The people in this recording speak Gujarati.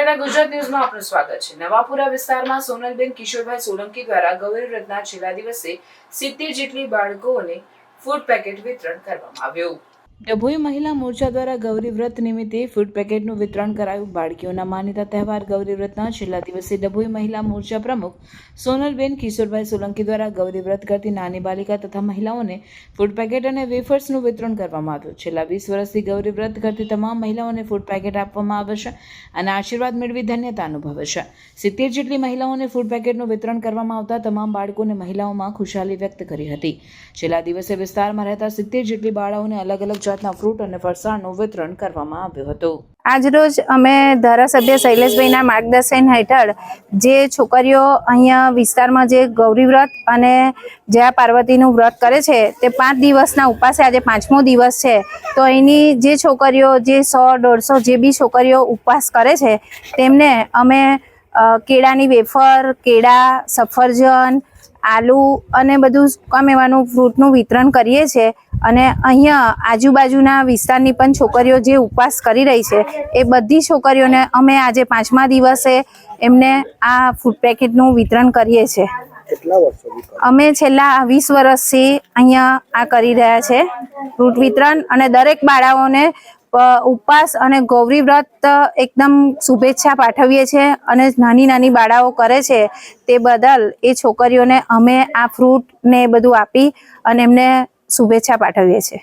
નમસ્કાર, ગુજરાત ન્યૂઝમાં આપનું સ્વાગત છે। નવાપુરા વિસ્તારમાં સોનલબેન કિશોરભાઈ સોલંકી દ્વારા ગૌરી વ્રતના છેલ્લા દિવસે 70 જેટલી બાળકોને ફૂડ પેકેટ વિતરણ કરવામાં આવ્યું। ડભોઈ મહિલા મોરચા દ્વારા ગૌરી વ્રત નિમિત્તે ફૂડ પેકેટનું વિતરણ કરાયું। બાળકીઓના માનીતા તહેવાર ગૌરી વ્રતના છેલ્લા દિવસે ડભોઈ મહિલા મોરચા પ્રમુખ સોનલબેન કિશોરભાઈ સોલંકી દ્વારા ગૌરી વ્રત કરતી નાની બાલિકા તથા મહિલાઓને ફૂડ પેકેટ અને વેફર્સનું વિતરણ કરવામાં આવ્યું। છેલ્લા 20 વર્ષથી ગૌરી વ્રત કરતી તમામ મહિલાઓને ફૂડ પેકેટ આપવામાં આવે છે અને આશીર્વાદ મેળવી ધન્યતા અનુભવે છે। 70 જેટલી મહિલાઓને ફૂડ પેકેટનું વિતરણ કરવામાં આવતા તમામ બાળકો અને મહિલાઓમાં ખુશાલી વ્યક્ત કરી હતી। છેલ્લા દિવસે વિસ્તારમાં રહેતા 70 જેટલી બાળાઓને અલગ અલગ જાતના ફ્રૂટ અને ફરસાણનું વિતરણ કરવામાં આવ્યું હતું। આજરોજ અમે ધારાસભ્ય શૈલેષભાઈના માર્ગદર્શન હેઠળ જે છોકરીઓ અહીંયા વિસ્તારમાં જે ગૌરી વ્રત અને જયા પાર્વતીનું વ્રત કરે છે તે 5 દિવસના ઉપવાસે આજે 5મો દિવસ છે, તો એની જે છોકરીઓ જે 100-150 જે બી છોકરીઓ ઉપવાસ કરે છે તેમને અમે કેળાની વેફર, કેળા, સફરજન, આલુ અને બધું સૂકા મેવાનું ફ્રૂટનું વિતરણ કરીએ છીએ। અને અહીંયા આજુબાજુના વિસ્તારની પણ છોકરીઓ જે ઉપવાસ કરી રહી છે એ બધી છોકરીઓને અમે આજે 5મા દિવસે એમને આ ફૂડ પેકેટનું વિતરણ કરીએ છીએ। અમે છેલ્લા 20 વર્ષથી અહીંયા આ કરી રહ્યા છે ફ્રૂટ વિતરણ, અને દરેક બાળાઓને ઉપવાસ અને ગૌરી વ્રત એકદમ શુભેચ્છા પાઠવીએ છીએ। અને નાની નાની બાળાઓ કરે છે તે બદલ એ છોકરીઓને અમે આ ફ્રૂટ ને બધું આપી અને એમને શુભેચ્છા પાઠવીએ છીએ।